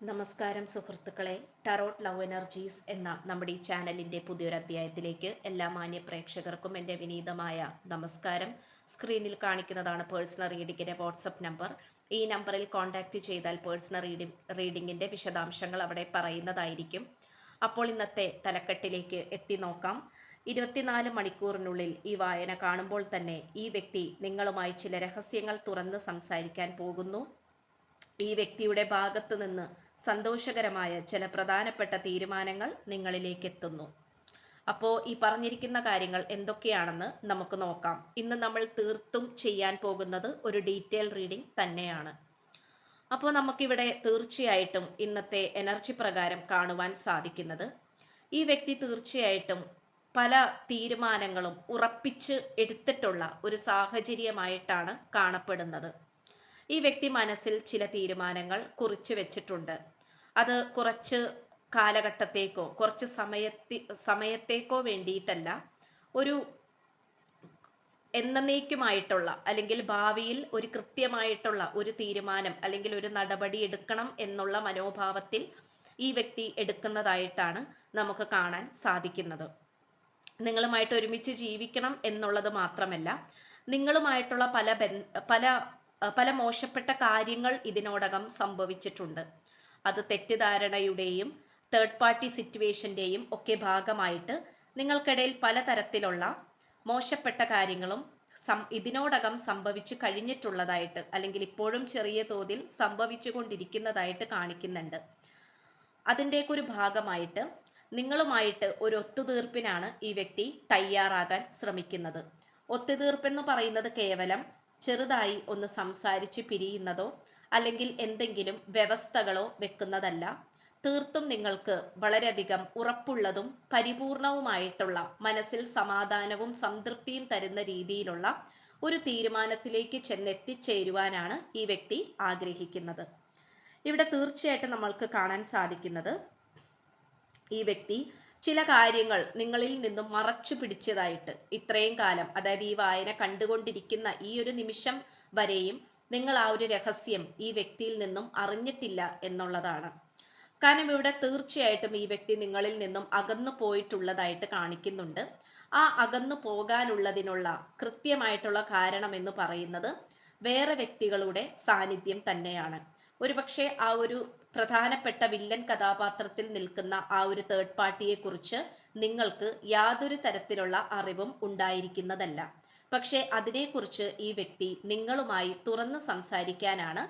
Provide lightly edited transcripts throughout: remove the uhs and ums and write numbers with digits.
നമസ്കാരം സുഹൃത്തുക്കളെ, tarot love energies എന്ന നമ്മുടെ ഈ ചാനലിൻ്റെ പുതിയൊരു അധ്യായത്തിലേക്ക് എല്ലാ മാന്യ പ്രേക്ഷകർക്കും എൻ്റെ വിനീതമായ നമസ്കാരം. സ്ക്രീനിൽ കാണിക്കുന്നതാണ് പേഴ്സണൽ റീഡിങ്ങിൻ്റെ വാട്സപ്പ് നമ്പർ. ഈ നമ്പറിൽ കോൺടാക്റ്റ് ചെയ്താൽ പേഴ്സണൽ റീഡിങ്ങിൻ്റെ വിശദാംശങ്ങൾ അവിടെ പറയുന്നതായിരിക്കും. അപ്പോൾ ഇന്നത്തെ തലക്കെട്ടിലേക്ക് എത്തി നോക്കാം. 24 മണിക്കൂറിനുള്ളിൽ ഈ വായന കാണുമ്പോൾ തന്നെ ഈ വ്യക്തി നിങ്ങളുമായി ചില രഹസ്യങ്ങൾ തുറന്ന് സംസാരിക്കാൻ പോകുന്നു. ഈ വ്യക്തിയുടെ ഭാഗത്ത് നിന്ന് സന്തോഷകരമായ ചില പ്രധാനപ്പെട്ട തീരുമാനങ്ങൾ നിങ്ങളിലേക്ക് എത്തുന്നു. അപ്പോൾ ഈ പറഞ്ഞിരിക്കുന്ന കാര്യങ്ങൾ എന്തൊക്കെയാണെന്ന് നമുക്ക് നോക്കാം. ഇന്ന് നമ്മൾ തീർത്തും ചെയ്യാൻ പോകുന്നത് ഒരു ഡീറ്റെയിൽ റീഡിംഗ് തന്നെയാണ്. അപ്പോൾ നമുക്കിവിടെ തീർച്ചയായിട്ടും ഇന്നത്തെ എനർജി പ്രകാരം കാണുവാൻ സാധിക്കുന്നത്, ഈ വ്യക്തി തീർച്ചയായിട്ടും പല തീരുമാനങ്ങളും ഉറപ്പിച്ച് എടുത്തിട്ടുള്ള ഒരു സാഹചര്യമായിട്ടാണ് കാണപ്പെടുന്നത്. ഈ വ്യക്തി മനസ്സിൽ ചില തീരുമാനങ്ങൾ കുറിച്ചു വെച്ചിട്ടുണ്ട്. അത് കുറച്ച് കാലഘട്ടത്തേക്കോ കുറച്ച് സമയത്തേക്കോ വേണ്ടിയിട്ടല്ല, ഒരു എന്നേക്കുമായിട്ടുള്ള അല്ലെങ്കിൽ ഭാവിയിൽ ഒരു കൃത്യമായിട്ടുള്ള ഒരു തീരുമാനം അല്ലെങ്കിൽ ഒരു നടപടി എടുക്കണം എന്നുള്ള മനോഭാവത്തിൽ ഈ വ്യക്തി എടുക്കുന്നതായിട്ടാണ് നമുക്ക് കാണാൻ സാധിക്കുന്നത്. നിങ്ങളുമായിട്ട് ഒരുമിച്ച് ജീവിക്കണം എന്നുള്ളത് മാത്രമല്ല, നിങ്ങളുമായിട്ടുള്ള പല മോശപ്പെട്ട കാര്യങ്ങൾ ഇതിനോടകം സംഭവിച്ചിട്ടുണ്ട്. അത് തെറ്റിദ്ധാരണയുടെയും തേർഡ് പാർട്ടി സിറ്റുവേഷൻ്റെയും ഒക്കെ ഭാഗമായിട്ട് നിങ്ങൾക്കിടയിൽ പലതരത്തിലുള്ള മോശപ്പെട്ട കാര്യങ്ങളും ഇതിനോടകം സംഭവിച്ചു കഴിഞ്ഞിട്ടുള്ളതായിട്ട് അല്ലെങ്കിൽ ഇപ്പോഴും ചെറിയ തോതിൽ സംഭവിച്ചു കൊണ്ടിരിക്കുന്നതായിട്ട് കാണിക്കുന്നുണ്ട്. അതിൻ്റെയൊക്കെ ഒരു ഭാഗമായിട്ട് നിങ്ങളുമായിട്ട് ഒരു ഒത്തുതീർപ്പിനാണ് ഈ വ്യക്തി തയ്യാറാകാൻ ശ്രമിക്കുന്നത്. ഒത്തുതീർപ്പെന്ന് പറയുന്നത് കേവലം ചെറുതായി ഒന്ന് സംസാരിച്ച് പിരിയുന്നതോ അല്ലെങ്കിൽ എന്തെങ്കിലും വ്യവസ്ഥകളോ വെക്കുന്നതല്ല. തീർത്തും നിങ്ങൾക്ക് വളരെയധികം ഉറപ്പുള്ളതും പരിപൂർണവുമായിട്ടുള്ള മനസ്സിൽ സമാധാനവും സംതൃപ്തിയും തരുന്ന രീതിയിലുള്ള ഒരു തീരുമാനത്തിലേക്ക് ചെന്നെത്തിച്ചേരുവാനാണ് ഈ വ്യക്തി ആഗ്രഹിക്കുന്നത്. ഇവിടെ തീർച്ചയായിട്ടും നമ്മൾക്ക് കാണാൻ സാധിക്കുന്നത്, ഈ വ്യക്തി ചില കാര്യങ്ങൾ നിങ്ങളിൽ നിന്നും മറച്ചു പിടിച്ചതായിട്ട് ഇത്രയും കാലം, അതായത് ഈ വായന കണ്ടുകൊണ്ടിരിക്കുന്ന ഈ ഒരു നിമിഷം വരെയും നിങ്ങൾ ആ ഒരു രഹസ്യം ഈ വ്യക്തിയിൽ നിന്നും അറിഞ്ഞിട്ടില്ല എന്നുള്ളതാണ്. കാരണം ഇവിടെ തീർച്ചയായിട്ടും ഈ വ്യക്തി നിങ്ങളിൽ നിന്നും അകന്നു പോയിട്ടുള്ളതായിട്ട് കാണിക്കുന്നുണ്ട്. ആ അകന്നു പോകാനുള്ളതിനുള്ള കൃത്യമായിട്ടുള്ള കാരണം എന്ന് പറയുന്നത് വേറെ വ്യക്തികളുടെ സാന്നിധ്യം തന്നെയാണ്. ഒരുപക്ഷെ ആ ഒരു പ്രധാനപ്പെട്ട വില്ലൻ കഥാപാത്രത്തിൽ നിൽക്കുന്ന ആ ഒരു തേർഡ് പാർട്ടിയെ കുറിച്ച് നിങ്ങൾക്ക് യാതൊരു തരത്തിലുള്ള അറിവും ഉണ്ടായിരിക്കുന്നതല്ല. പക്ഷെ അതിനെക്കുറിച്ച് ഈ വ്യക്തി നിങ്ങളുമായി തുറന്ന് സംസാരിക്കാനാണ്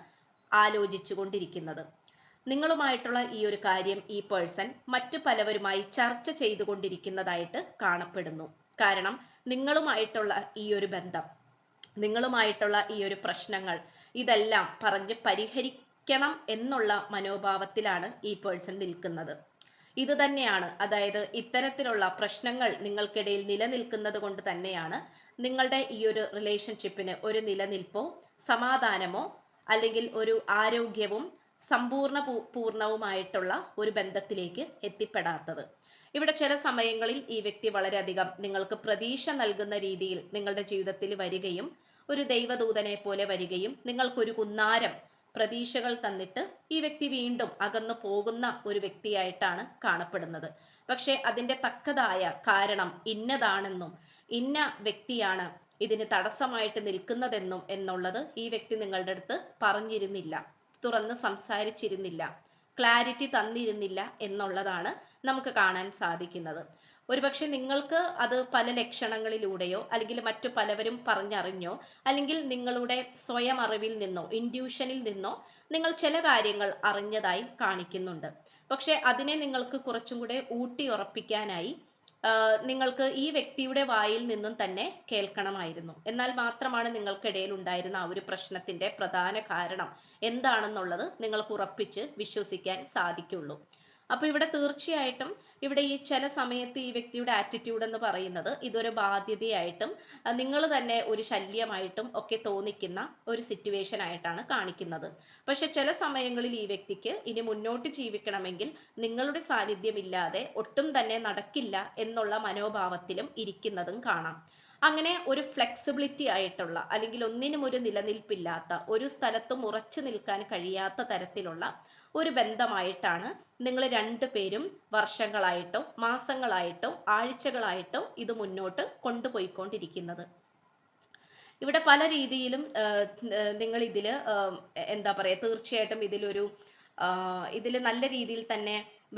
ആലോചിച്ചു കൊണ്ടിരിക്കുന്നത്. നിങ്ങളുമായിട്ടുള്ള ഈ ഒരു കാര്യം ഈ പേഴ്സൺ മറ്റു പലവരുമായി ചർച്ച ചെയ്തുകൊണ്ടിരിക്കുന്നതായിട്ട് കാണപ്പെടുന്നു. കാരണം നിങ്ങളുമായിട്ടുള്ള ഈ ഒരു ബന്ധം, നിങ്ങളുമായിട്ടുള്ള ഈ ഒരു പ്രശ്നങ്ങൾ, ഇതെല്ലാം പറഞ്ഞ് പരിഹരിക്കണം എന്നുള്ള മനോഭാവത്തിലാണ് ഈ പേഴ്സൺ നിൽക്കുന്നത്. ഇത് തന്നെയാണ്, അതായത് ഇത്തരത്തിലുള്ള പ്രശ്നങ്ങൾ നിങ്ങൾക്കിടയിൽ നിലനിൽക്കുന്നത് കൊണ്ട് തന്നെയാണ് നിങ്ങളുടെ ഈ ഒരു റിലേഷൻഷിപ്പിന് ഒരു നിലനിൽപ്പോ സമാധാനമോ അല്ലെങ്കിൽ ഒരു ആരോഗ്യവും പൂർണ്ണവുമായിട്ടുള്ള ഒരു ബന്ധത്തിലേക്ക് എത്തിപ്പെടാത്തത്. ഇവിടെ ചില സമയങ്ങളിൽ ഈ വ്യക്തി വളരെയധികം നിങ്ങൾക്ക് പ്രതീക്ഷ നൽകുന്ന രീതിയിൽ നിങ്ങളുടെ ജീവിതത്തിൽ വരികയും ഒരു ദൈവദൂതനെ പോലെ വരികയും നിങ്ങൾക്കൊരു കുന്നാരം പ്രതീക്ഷകൾ തന്നിട്ട് ഈ വ്യക്തി വീണ്ടും അകന്നു പോകുന്ന ഒരു വ്യക്തിയായിട്ടാണ് കാണപ്പെടുന്നത്. പക്ഷെ അതിൻ്റെ തക്കതായ കാരണം ഇന്നതാണെന്നും ഇന്ന വ്യക്തിയാണ് ഇതിന് തടസ്സമായിട്ട് നിൽക്കുന്നതെന്നും എന്നുള്ളത് ഈ വ്യക്തി നിങ്ങളുടെ അടുത്ത് പറഞ്ഞിരുന്നില്ല, തുറന്ന് സംസാരിച്ചിരുന്നില്ല, ക്ലാരിറ്റി തന്നിരുന്നില്ല എന്നുള്ളതാണ് നമുക്ക് കാണാൻ സാധിക്കുന്നത്. ഒരുപക്ഷെ നിങ്ങൾക്ക് അത് പല ലക്ഷണങ്ങളിലൂടെയോ അല്ലെങ്കിൽ മറ്റു പലവരും പറഞ്ഞറിഞ്ഞോ അല്ലെങ്കിൽ നിങ്ങളുടെ സ്വയം അറിവിൽ നിന്നോ ഇൻഡ്യൂഷനിൽ നിന്നോ നിങ്ങൾ ചില കാര്യങ്ങൾ അറിഞ്ഞതായി കാണിക്കുന്നുണ്ട്. പക്ഷെ അതിനെ നിങ്ങൾക്ക് കുറച്ചും കൂടെ ഊട്ടി ഉറപ്പിക്കാനായി നിങ്ങൾക്ക് ഈ വ്യക്തിയുടെ വായിൽ നിന്നും തന്നെ കേൾക്കണമായിരുന്നു. എന്നാൽ മാത്രമാണ് നിങ്ങൾക്കിടയിൽ ഉണ്ടായിരുന്ന ആ ഒരു പ്രശ്നത്തിന്റെ പ്രധാന കാരണം എന്താണെന്നുള്ളത് നിങ്ങൾക്ക് ഉറപ്പിച്ച് വിശ്വസിക്കാൻ സാധിക്കുള്ളൂ. അപ്പൊ ഇവിടെ തീർച്ചയായിട്ടും ഇവിടെ ഈ ചില സമയത്ത് ഈ വ്യക്തിയുടെ ആറ്റിറ്റ്യൂഡ് എന്ന് പറയുന്നത് ഇതൊരു ബാധ്യതയായിട്ടും നിങ്ങൾ തന്നെ ഒരു ശല്യമായിട്ടും ഒക്കെ തോന്നിക്കുന്ന ഒരു സിറ്റുവേഷൻ ആയിട്ടാണ് കാണിക്കുന്നത്. പക്ഷെ ചില സമയങ്ങളിൽ ഈ വ്യക്തിക്ക് ഇനി മുന്നോട്ട് ജീവിക്കണമെങ്കിൽ നിങ്ങളുടെ സാന്നിധ്യമില്ലാതെ ഒട്ടും തന്നെ നടക്കില്ല എന്നുള്ള മനോഭാവത്തിലും ഇരിക്കുന്നതും കാണാം. അങ്ങനെ ഒരു ഫ്ലെക്സിബിലിറ്റി ആയിട്ടുള്ള അല്ലെങ്കിൽ ഒന്നിനും ഒരു നിലനിൽപ്പില്ലാത്ത, ഒരു സ്ഥലത്തും ഉറച്ചു നിൽക്കാൻ കഴിയാത്ത തരത്തിലുള്ള ഒരു ബന്ധമായിട്ടാണ് നിങ്ങൾ രണ്ടുപേരും വർഷങ്ങളായിട്ടോ മാസങ്ങളായിട്ടോ ആഴ്ചകളായിട്ടോ ഇത് മുന്നോട്ട് കൊണ്ടുപോയിക്കൊണ്ടിരിക്കുന്നത്. ഇവിടെ പല രീതിയിലും നിങ്ങൾ ഇതില് എന്താ പറയുക, തീർച്ചയായിട്ടും ഇതിൽ നല്ല രീതിയിൽ തന്നെ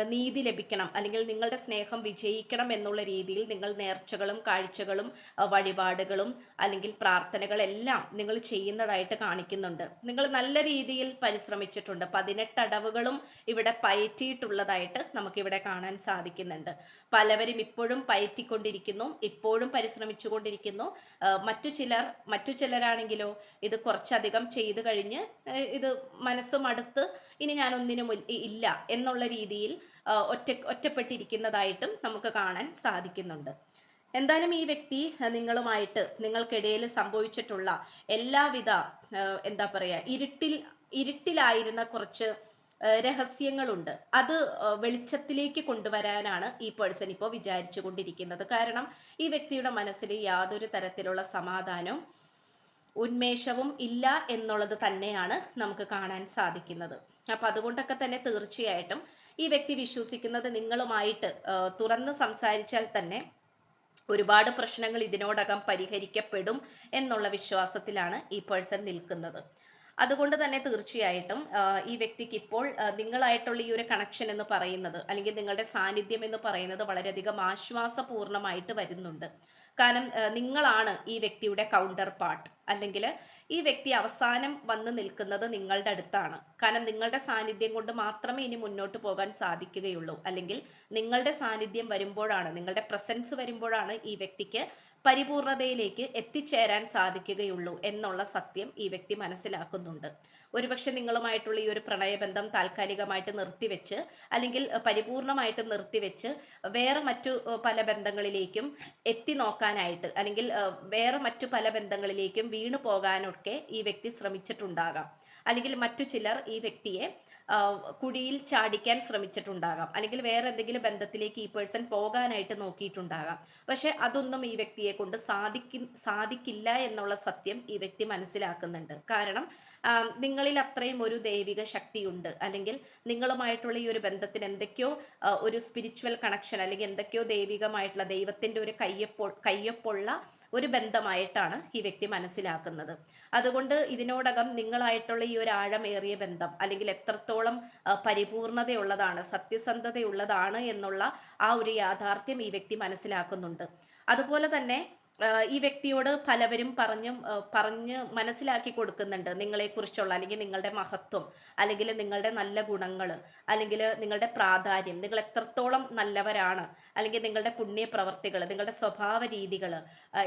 നീതി ലഭിക്കണം, അല്ലെങ്കിൽ നിങ്ങളുടെ സ്നേഹം വിജയിക്കണം എന്നുള്ള രീതിയിൽ നിങ്ങൾ നേർച്ചകളും കാഴ്ചകളും വഴിപാടുകളും അല്ലെങ്കിൽ പ്രാർത്ഥനകളെല്ലാം നിങ്ങൾ ചെയ്യുന്നതായിട്ട് കാണിക്കുന്നുണ്ട്. നിങ്ങൾ നല്ല രീതിയിൽ പരിശ്രമിച്ചിട്ടുണ്ട്. 18 അടവുകളും ഇവിടെ പയറ്റിയിട്ടുള്ളതായിട്ട് നമുക്കിവിടെ കാണാൻ സാധിക്കുന്നുണ്ട്. പലവരും ഇപ്പോഴും പയറ്റിക്കൊണ്ടിരിക്കുന്നു, ഇപ്പോഴും പരിശ്രമിച്ചുകൊണ്ടിരിക്കുന്നു. മറ്റു ചിലരാണെങ്കിലോ ഇത് കുറച്ചധികം ചെയ്തു കഴിഞ്ഞ് ഇത് മനസ്സും അടുത്ത് ഇനി ഞാൻ ഒന്നിനും ഇല്ല എന്നുള്ള രീതിയിൽ ഒറ്റപ്പെട്ടിരിക്കുന്നതായിട്ടും നമുക്ക് കാണാൻ സാധിക്കുന്നുണ്ട്. എന്തായാലും ഈ വ്യക്തി നിങ്ങൾക്കിടയിൽ സംഭവിച്ചിട്ടുള്ള എല്ലാവിധ എന്താ പറയാ ഇരുട്ടിലായിരുന്ന കുറച്ച് രഹസ്യങ്ങളുണ്ട്. അത് വെളിച്ചത്തിലേക്ക് കൊണ്ടുവരാനാണ് ഈ പേഴ്സൺ ഇപ്പോൾ വിചാരിച്ചു കൊണ്ടിരിക്കുന്നത്. കാരണം ഈ വ്യക്തിയുടെ മനസ്സിൽ യാതൊരു തരത്തിലുള്ള സമാധാനവും ഉന്മേഷവും ഇല്ല എന്നുള്ളത് തന്നെയാണ് നമുക്ക് കാണാൻ സാധിക്കുന്നത്. അപ്പൊ അതുകൊണ്ടൊക്കെ തന്നെ തീർച്ചയായിട്ടും ഈ വ്യക്തി വിശ്വസിക്കുന്നത് നിങ്ങളുമായിട്ട് തുറന്ന് സംസാരിച്ചാൽ തന്നെ ഒരുപാട് പ്രശ്നങ്ങൾ ഇതിനോടകം പരിഹരിക്കപ്പെടും എന്നുള്ള വിശ്വാസത്തിലാണ് ഈ പേഴ്സൺ നിൽക്കുന്നത്. അതുകൊണ്ട് തന്നെ തീർച്ചയായിട്ടും ഈ വ്യക്തിക്ക് ഇപ്പോൾ നിങ്ങളായിട്ടുള്ള ഈ ഒരു കണക്ഷൻ എന്ന് പറയുന്നത്, അല്ലെങ്കിൽ നിങ്ങളുടെ സാന്നിധ്യം എന്ന് പറയുന്നത് വളരെയധികം ആശ്വാസപൂർണമായിട്ട് വരുന്നുണ്ട്. കാരണം നിങ്ങളാണ് ഈ വ്യക്തിയുടെ കൗണ്ടർ പാർട്ട്, അല്ലെങ്കിൽ ഈ വ്യക്തി അവസാനം വന്ന് നിൽക്കുന്നത് നിങ്ങളുടെ അടുത്താണ്. കാരണം നിങ്ങളുടെ സാന്നിധ്യം കൊണ്ട് മാത്രമേ ഇനി മുന്നോട്ട് പോകാൻ സാധിക്കുകയുള്ളൂ. അല്ലെങ്കിൽ നിങ്ങളുടെ സാന്നിധ്യം വരുമ്പോഴാണ്, നിങ്ങളുടെ പ്രസൻസ് വരുമ്പോഴാണ് ഈ വ്യക്തിക്ക് പരിപൂർണതയിലേക്ക് എത്തിച്ചേരാൻ സാധിക്കുകയുള്ളൂ എന്നുള്ള സത്യം ഈ വ്യക്തി മനസ്സിലാക്കുന്നുണ്ട്. ഒരുപക്ഷെ നിങ്ങളുമായിട്ടുള്ള ഈ ഒരു പ്രണയബന്ധം താൽക്കാലികമായിട്ട് നിർത്തിവെച്ച്, അല്ലെങ്കിൽ പരിപൂർണമായിട്ടും നിർത്തിവെച്ച് വേറെ മറ്റു പല ബന്ധങ്ങളിലേക്കും എത്തി നോക്കാനായിട്ട്, അല്ലെങ്കിൽ വേറെ മറ്റു പല ബന്ധങ്ങളിലേക്കും വീണു പോകാനൊക്കെ ഈ വ്യക്തി ശ്രമിച്ചിട്ടുണ്ടാകാം. അല്ലെങ്കിൽ മറ്റു ചിലർ ഈ വ്യക്തിയെ കുഴിയിൽ ചാടിക്കാൻ ശ്രമിച്ചിട്ടുണ്ടാകാം, അല്ലെങ്കിൽ വേറെ എന്തെങ്കിലും ബന്ധത്തിലേക്ക് ഈ പേഴ്സൺ പോകാനായിട്ട് നോക്കിയിട്ടുണ്ടാകാം. പക്ഷെ അതൊന്നും ഈ വ്യക്തിയെ കൊണ്ട് സാധിക്കില്ല എന്നുള്ള സത്യം ഈ വ്യക്തി മനസ്സിലാക്കുന്നുണ്ട്. കാരണം നിങ്ങളിൽ അത്രയും ഒരു ദൈവിക ശക്തിയുണ്ട്, അല്ലെങ്കിൽ നിങ്ങളുമായിട്ടുള്ള ഈ ഒരു ബന്ധത്തിന് എന്തൊക്കെയോ ഒരു സ്പിരിച്വൽ കണക്ഷൻ, അല്ലെങ്കിൽ എന്തൊക്കെയോ ദൈവികമായിട്ടുള്ള ദൈവത്തിന്റെ ഒരു കയ്യൊപ്പുള്ള ഒരു ബന്ധമായിട്ടാണ് ഈ വ്യക്തി മനസ്സിലാക്കുന്നത്. അതുകൊണ്ട് ഇതിനോടകം നിങ്ങളായിട്ടുള്ള ഈ ഒരു ആഴമേറിയ ബന്ധം, അല്ലെങ്കിൽ എത്രത്തോളം പരിപൂർണതയുള്ളതാണ്, സത്യസന്ധതയുള്ളതാണ് എന്നുള്ള ആ ഒരു യാഥാർത്ഥ്യം ഈ വ്യക്തി മനസ്സിലാക്കുന്നുണ്ട്. അതുപോലെ തന്നെ ഈ വ്യക്തിയോട് പലവരും പറഞ്ഞ് മനസ്സിലാക്കി കൊടുക്കുന്നുണ്ട് നിങ്ങളെക്കുറിച്ചുള്ള, അല്ലെങ്കിൽ നിങ്ങളുടെ മഹത്വം, അല്ലെങ്കിൽ നിങ്ങളുടെ നല്ല ഗുണങ്ങൾ, അല്ലെങ്കിൽ നിങ്ങളുടെ പ്രാധാന്യം, നിങ്ങൾ എത്രത്തോളം നല്ലവരാണ്, അല്ലെങ്കിൽ നിങ്ങളുടെ പുണ്യപ്രവർത്തികൾ, നിങ്ങളുടെ സ്വഭാവ രീതികൾ,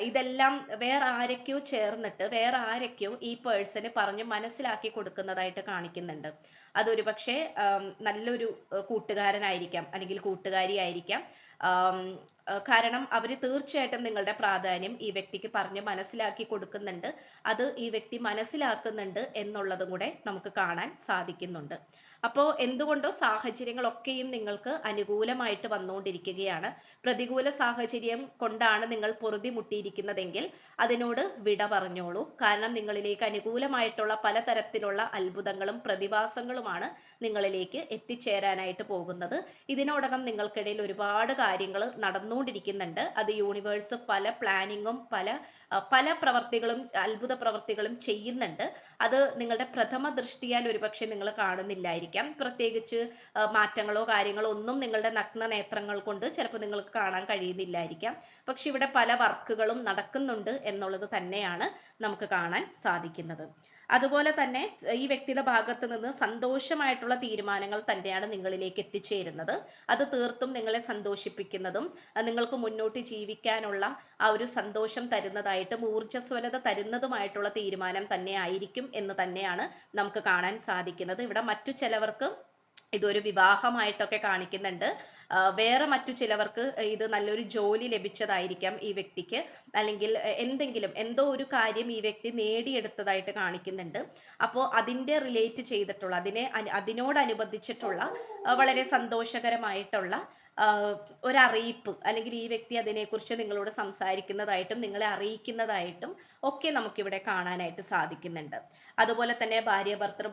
ഇതെല്ലാം വേറെ ആരൊക്കെയോ ചേർന്നിട്ട് വേറെ ആരൊക്കെയോ ഈ പേഴ്സണ് പറഞ്ഞ് മനസ്സിലാക്കി കൊടുക്കുന്നതായിട്ട് കാണിക്കുന്നുണ്ട്. അതൊരു പക്ഷേ നല്ലൊരു കൂട്ടുകാരനായിരിക്കാം, അല്ലെങ്കിൽ കൂട്ടുകാരിയായിരിക്കാം. കാരണം അവര് തീർച്ചയായിട്ടും നിങ്ങളുടെ പ്രാധാന്യം ഈ വ്യക്തിക്ക് പറഞ്ഞ് മനസ്സിലാക്കി കൊടുക്കുന്നുണ്ട്. അത് ഈ വ്യക്തി മനസ്സിലാക്കുന്നുണ്ട് എന്നുള്ളതും കൂടെ നമുക്ക് കാണാൻ സാധിക്കുന്നുണ്ട്. അപ്പോൾ എന്തുകൊണ്ടോ സാഹചര്യങ്ങളൊക്കെയും നിങ്ങൾക്ക് അനുകൂലമായിട്ട് വന്നുകൊണ്ടിരിക്കുകയാണ്. പ്രതികൂല സാഹചര്യം കൊണ്ടാണ് നിങ്ങൾ പൊറുതിമുട്ടിയിരിക്കുന്നതെങ്കിൽ അതിനോട് വിട പറഞ്ഞോളൂ. കാരണം നിങ്ങളിലേക്ക് അനുകൂലമായിട്ടുള്ള പലതരത്തിലുള്ള അത്ഭുതങ്ങളും പ്രതിഭാസങ്ങളുമാണ് നിങ്ങളിലേക്ക് എത്തിച്ചേരാനായിട്ട് പോകുന്നത്. ഇതിനോടകം നിങ്ങൾക്കിടയിൽ ഒരുപാട് കാര്യങ്ങൾ നടന്നുകൊണ്ടിരിക്കുന്നുണ്ട്. അത് യൂണിവേഴ്സ് പല പ്ലാനിങ്ങും പല പ്രവർത്തികളും, അത്ഭുത പ്രവർത്തികളും ചെയ്യുന്നുണ്ട്. അത് നിങ്ങളുടെ പ്രഥമ ദൃഷ്ടിയാൽ ഒരുപക്ഷെ നിങ്ങൾ കാണുന്നില്ലായിരിക്കും. പ്രത്യേകിച്ച് മാറ്റങ്ങളോ കാര്യങ്ങളോ ഒന്നും നിങ്ങളുടെ നഗ്ന നേത്രങ്ങൾ കൊണ്ട് ചിലപ്പോൾ നിങ്ങൾക്ക് കാണാൻ കഴിയുന്നില്ലായിരിക്കാം. പക്ഷെ ഇവിടെ പല വർക്കുകളും നടക്കുന്നുണ്ട് എന്നുള്ളത് തന്നെയാണ് നമുക്ക് കാണാൻ സാധിക്കുന്നത്. അതുപോലെ തന്നെ ഈ വ്യക്തിയുടെ ഭാഗത്ത് നിന്ന് സന്തോഷമായിട്ടുള്ള തീരുമാനങ്ങൾ തന്നെയാണ് നിങ്ങളിലേക്ക് എത്തിച്ചേരുന്നത്. അത് തീർത്തും നിങ്ങളെ സന്തോഷിപ്പിക്കുന്നതും നിങ്ങൾക്ക് മുന്നോട്ട് ജീവിക്കാനുള്ള ആ ഒരു സന്തോഷം തരുന്നതായിട്ടും ഊർജ്ജസ്വലത തരുന്നതുമായിട്ടുള്ള തീരുമാനം തന്നെ ആയിരിക്കും എന്ന് തന്നെയാണ് നമുക്ക് കാണാൻ സാധിക്കുന്നത്. ഇവിടെ മറ്റു ചിലവർക്ക് ഇതൊരു വിവാഹമായിട്ടൊക്കെ കാണിക്കുന്നുണ്ട്. വേറെ മറ്റു ചിലവർക്ക് ഇത് നല്ലൊരു ജോലി ലഭിച്ചതായിരിക്കാം ഈ വ്യക്തിക്ക്, അല്ലെങ്കിൽ എന്തോ ഒരു കാര്യം ഈ വ്യക്തി നേടിയെടുത്തതായിട്ട് കാണിക്കുന്നുണ്ട്. അപ്പോൾ അതിൻ്റെ റിലേറ്റ് ചെയ്തിട്ടുള്ള, അതിനോടനുബന്ധിച്ചിട്ടുള്ള വളരെ സന്തോഷകരമായിട്ടുള്ള ആഹ് ഒരറിയിപ്പ് അല്ലെങ്കിൽ ഈ വ്യക്തി അതിനെക്കുറിച്ച് നിങ്ങളോട് സംസാരിക്കുന്നതായിട്ടും നിങ്ങളെ അറിയിക്കുന്നതായിട്ടും ഒക്കെ നമുക്കിവിടെ കാണാനായിട്ട് സാധിക്കുന്നുണ്ട്. അതുപോലെ തന്നെ ഭാര്യ ഭർതൃ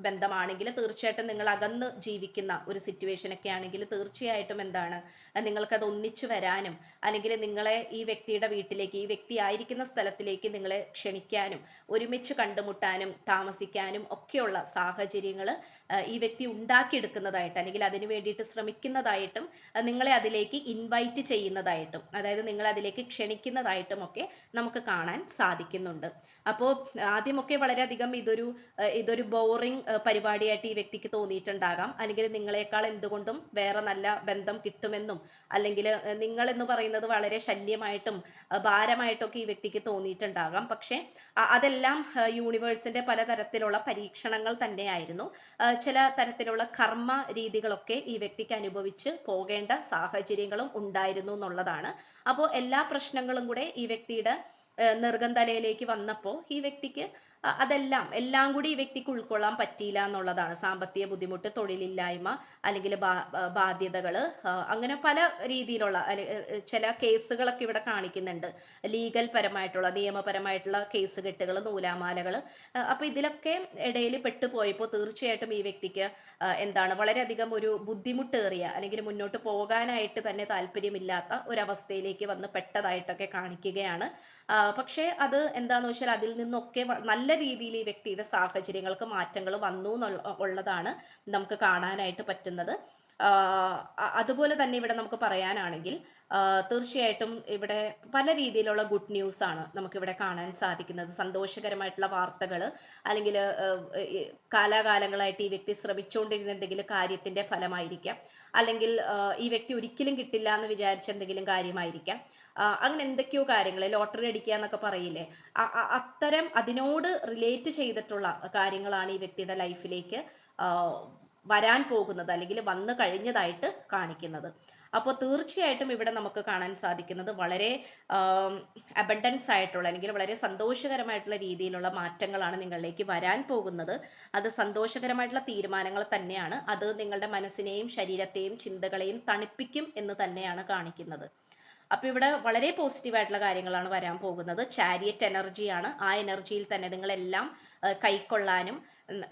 ബന്ധമാണെങ്കിൽ തീർച്ചയായിട്ടും നിങ്ങൾ അകന്ന് ജീവിക്കുന്ന ഒരു സിറ്റുവേഷൻ ഒക്കെ ആണെങ്കിൽ തീർച്ചയായിട്ടും എന്താണ്, നിങ്ങൾക്കത് ഒന്നിച്ചു വരാനും അല്ലെങ്കിൽ നിങ്ങളെ ഈ വ്യക്തിയുടെ വീട്ടിലേക്ക്, ഈ വ്യക്തി ആയിരിക്കുന്ന സ്ഥലത്തിലേക്ക് നിങ്ങളെ ക്ഷണിക്കാനും ഒരുമിച്ച് കണ്ടുമുട്ടാനും താമസിക്കാനും ഒക്കെയുള്ള സാഹചര്യങ്ങൾ ഈ വ്യക്തി ഉണ്ടാക്കിയെടുക്കുന്നതായിട്ട് അല്ലെങ്കിൽ അതിനു വേണ്ടിയിട്ട് ശ്രമിക്കുന്നതായിട്ടും നിങ്ങളെ അതിലേക്ക് ഇൻവൈറ്റ് ചെയ്യുന്നതായിട്ടും അതായത് നിങ്ങളെ അതിലേക്ക് ക്ഷണിക്കുന്നതായിട്ടും ഒക്കെ നമുക്ക് കാണാൻ സാധിക്കുന്നുണ്ട്. അപ്പോൾ ആദ്യമൊക്കെ വളരെയധികം ഇതൊരു ബോറിംഗ് പരിപാടിയായിട്ട് ഈ വ്യക്തിക്ക് തോന്നിയിട്ടുണ്ടാകാം, അല്ലെങ്കിൽ നിങ്ങളെക്കാൾ എന്തുകൊണ്ടും വേറെ നല്ല ബന്ധം കിട്ടുമെന്നും അല്ലെങ്കിൽ നിങ്ങൾ എന്ന് പറയുന്നത് വളരെ ശല്യമായിട്ടും ഭാരമായിട്ടൊക്കെ ഈ വ്യക്തിക്ക് തോന്നിയിട്ടുണ്ടാകാം. പക്ഷേ അതെല്ലാം യൂണിവേഴ്സിന്റെ പലതരത്തിലുള്ള പരീക്ഷണങ്ങൾ തന്നെയായിരുന്നു. ചില തരത്തിലുള്ള കർമ്മ രീതികളൊക്കെ ഈ വ്യക്തിക്ക് അനുഭവിച്ച് പോകേണ്ട സാഹചര്യങ്ങളും ഉണ്ടായിരുന്നു എന്നുള്ളതാണ്. അപ്പോൾ എല്ലാ പ്രശ്നങ്ങളും കൂടെ ഈ വ്യക്തിയുടെ നെറുകം തലയിലേക്ക് വന്നപ്പോൾ ഈ വ്യക്തിക്ക് അതെല്ലാം എല്ലാം കൂടി ഈ വ്യക്തിക്ക് ഉൾക്കൊള്ളാൻ പറ്റിയില്ല എന്നുള്ളതാണ്. സാമ്പത്തിക ബുദ്ധിമുട്ട്, തൊഴിലില്ലായ്മ, അല്ലെങ്കിൽ ബാധ്യതകള്, അങ്ങനെ പല രീതിയിലുള്ള ചില കേസുകളൊക്കെ ഇവിടെ കാണിക്കുന്നുണ്ട്. ലീഗൽ പരമായിട്ടുള്ള നിയമപരമായിട്ടുള്ള കേസ് കെട്ടുകൾ, നൂലാമാലകൾ. അപ്പൊ ഇതിലൊക്കെ ഇടയിൽ പെട്ടുപോയപ്പോൾ തീർച്ചയായിട്ടും ഈ വ്യക്തിക്ക് എന്താണ് വളരെയധികം ഒരു ബുദ്ധിമുട്ടേറിയ അല്ലെങ്കിൽ മുന്നോട്ട് പോകാനായിട്ട് തന്നെ താല്പര്യമില്ലാത്ത ഒരവസ്ഥയിലേക്ക് വന്ന് പെട്ടതായിട്ടൊക്കെ കാണിക്കുകയാണ്. പക്ഷേ അത് എന്താന്ന് വെച്ചാൽ അതിൽ നിന്നൊക്കെ നല്ല രീതിയിൽ ഈ വ്യക്തിയുടെ സാഹചര്യങ്ങൾക്ക് മാറ്റങ്ങൾ വന്നു ഉള്ളതാണ് നമുക്ക് കാണാനായിട്ട് പറ്റുന്നത്. അതുപോലെ തന്നെ ഇവിടെ നമുക്ക് പറയാനാണെങ്കിൽ തീർച്ചയായിട്ടും ഇവിടെ പല രീതിയിലുള്ള ഗുഡ് ന്യൂസ് ആണ് നമുക്കിവിടെ കാണാൻ സാധിക്കുന്നത്. സന്തോഷകരമായിട്ടുള്ള വാർത്തകൾ, അല്ലെങ്കിൽ കാലാകാലങ്ങളായിട്ട് ഈ വ്യക്തി ശ്രമിച്ചുകൊണ്ടിരുന്ന എന്തെങ്കിലും കാര്യത്തിന്റെ ഫലമായിരിക്കാം, അല്ലെങ്കിൽ ഈ വ്യക്തി ഒരിക്കലും കിട്ടില്ല എന്ന് വിചാരിച്ച എന്തെങ്കിലും കാര്യമായിരിക്കാം. അങ്ങനെ എന്തൊക്കെയോ കാര്യങ്ങൾ, ലോട്ടറി അടിക്കുക എന്നൊക്കെ പറയില്ലേ, അത്തരം അതിനോട് റിലേറ്റ് ചെയ്തിട്ടുള്ള കാര്യങ്ങളാണ് ഈ വ്യക്തിയുടെ ലൈഫിലേക്ക് വരാൻ പോകുന്നത് അല്ലെങ്കിൽ വന്നു കഴിഞ്ഞതായിട്ട് കാണിക്കുന്നത്. അപ്പോൾ തീർച്ചയായിട്ടും ഇവിടെ നമുക്ക് കാണാൻ സാധിക്കുന്നത് വളരെ അബണ്ടൻസ് ആയിട്ടുള്ള അല്ലെങ്കിൽ വളരെ സന്തോഷകരമായിട്ടുള്ള രീതിയിലുള്ള മാറ്റങ്ങളാണ് നിങ്ങളിലേക്ക് വരാൻ പോകുന്നത്. അത് സന്തോഷകരമായിട്ടുള്ള തീരുമാനങ്ങൾ തന്നെയാണ്. അത് നിങ്ങളുടെ മനസ്സിനെയും ശരീരത്തെയും ചിന്തകളെയും തണുപ്പിക്കും എന്ന് തന്നെയാണ് കാണിക്കുന്നത്. അപ്പൊ ഇവിടെ വളരെ പോസിറ്റീവ് ആയിട്ടുള്ള കാര്യങ്ങളാണ് വരാൻ പോകുന്നത്. ചാരിയറ്റ് എനർജിയാണ്. ആ എനർജിയിൽ തന്നെ നിങ്ങളെല്ലാം കൈക്കൊള്ളാനും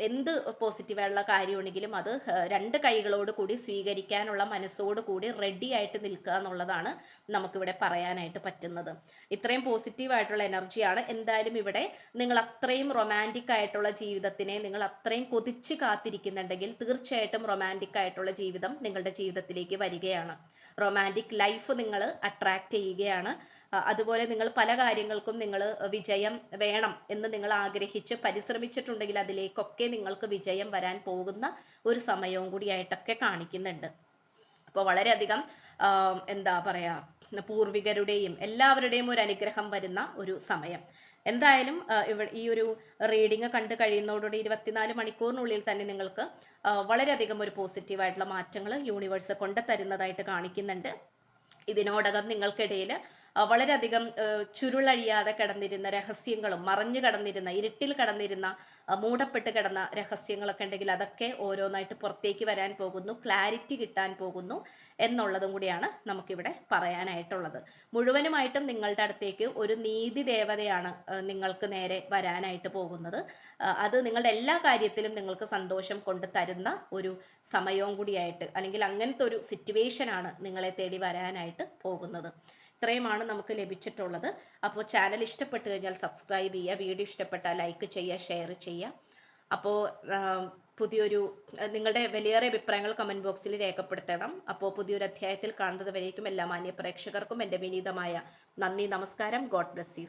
എന്ത് പോസിറ്റീവായിട്ടുള്ള കാര്യമാണെങ്കിലും അത് രണ്ട് കൈകളോട് കൂടി സ്വീകരിക്കാനുള്ള മനസ്സോട് കൂടി റെഡി ആയിട്ട് നിൽക്കുക എന്നുള്ളതാണ് നമുക്കിവിടെ പറയാനായിട്ട് പറ്റുന്നത്. ഇത്രയും പോസിറ്റീവ് ആയിട്ടുള്ള എനർജിയാണ്. എന്തായാലും ഇവിടെ നിങ്ങൾ അത്രയും റൊമാൻറ്റിക് ആയിട്ടുള്ള ജീവിതത്തിനെ നിങ്ങൾ അത്രയും കൊതിച്ച് കാത്തിരിക്കുന്നുണ്ടെങ്കിൽ തീർച്ചയായിട്ടും റൊമാൻറ്റിക് ആയിട്ടുള്ള ജീവിതം നിങ്ങളുടെ ജീവിതത്തിലേക്ക് വരികയാണ്. റൊമാൻറ്റിക് ലൈഫ് നിങ്ങൾ അട്രാക്ട് ചെയ്യുകയാണ്. അതുപോലെ നിങ്ങൾ പല കാര്യങ്ങൾക്കും നിങ്ങൾ വിജയം വേണം എന്ന് നിങ്ങൾ ആഗ്രഹിച്ച് പരിശ്രമിച്ചിട്ടുണ്ടെങ്കിൽ അതിലേക്കൊക്കെ നിങ്ങൾക്ക് വിജയം വരാൻ പോകുന്ന ഒരു സമയവും കൂടിയായിട്ടൊക്കെ കാണിക്കുന്നുണ്ട്. അപ്പോൾ വളരെയധികം എന്താ പറയാ, പൂർവികരുടെയും എല്ലാവരുടെയും ഒരു അനുഗ്രഹം വരുന്ന ഒരു സമയം. എന്തായാലും ഈ ഒരു റീഡിങ് കണ്ടു കഴിയുന്നതോടുകൂടി 24 മണിക്കൂറിനുള്ളിൽ തന്നെ നിങ്ങൾക്ക് വളരെയധികം ഒരു പോസിറ്റീവായിട്ടുള്ള മാറ്റങ്ങൾ യൂണിവേഴ്സ് കൊണ്ട് തരുന്നതായിട്ട് കാണിക്കുന്നുണ്ട്. ഇതിനോടകം നിങ്ങൾക്കിടയിൽ വളരെയധികം ചുരുളഴിയാതെ കിടന്നിരുന്ന രഹസ്യങ്ങളും മറഞ്ഞു കിടന്നിരുന്ന ഇരുട്ടിൽ കിടന്നിരുന്ന മൂടപ്പെട്ട് കിടന്ന രഹസ്യങ്ങളൊക്കെ ഉണ്ടെങ്കിൽ അതൊക്കെ ഓരോന്നായിട്ട് പുറത്തേക്ക് വരാൻ പോകുന്നു, ക്ലാരിറ്റി കിട്ടാൻ പോകുന്നു എന്നുള്ളതും കൂടിയാണ് നമുക്കിവിടെ പറയാനായിട്ടുള്ളത്. മുഴുവനുമായിട്ടും നിങ്ങളുടെ അടുത്തേക്ക് ഒരു നീതി ദേവതയാണ് നിങ്ങൾക്ക് നേരെ വരാനായിട്ട് പോകുന്നത്. അത് നിങ്ങളുടെ എല്ലാ കാര്യത്തിലും നിങ്ങൾക്ക് സന്തോഷം കൊണ്ട് തരുന്ന ഒരു സമയവും കൂടിയായിട്ട്, അല്ലെങ്കിൽ അങ്ങനത്തെ ഒരു സിറ്റുവേഷനാണ് നിങ്ങളെ തേടി വരാനായിട്ട് പോകുന്നത്. ഇത്രയുമാണ് നമുക്ക് ലഭിച്ചിട്ടുള്ളത്. അപ്പോൾ ചാനൽ ഇഷ്ടപ്പെട്ടു കഴിഞ്ഞാൽ സബ്സ്ക്രൈബ് ചെയ്യുക, വീഡിയോ ഇഷ്ടപ്പെട്ടാൽ ലൈക്ക് ചെയ്യുക, ഷെയർ ചെയ്യുക. അപ്പോൾ പുതിയൊരു നിങ്ങളുടെ വലിയേറെ അഭിപ്രായങ്ങൾ കമൻറ്റ് ബോക്സിൽ രേഖപ്പെടുത്തണം. അപ്പോൾ പുതിയൊരു അധ്യായത്തിൽ കാണുന്നത് വരേക്കും എല്ലാ മാന്യ പ്രേക്ഷകർക്കും എൻ്റെ വിനീതമായ നന്ദി, നമസ്കാരം. God bless you.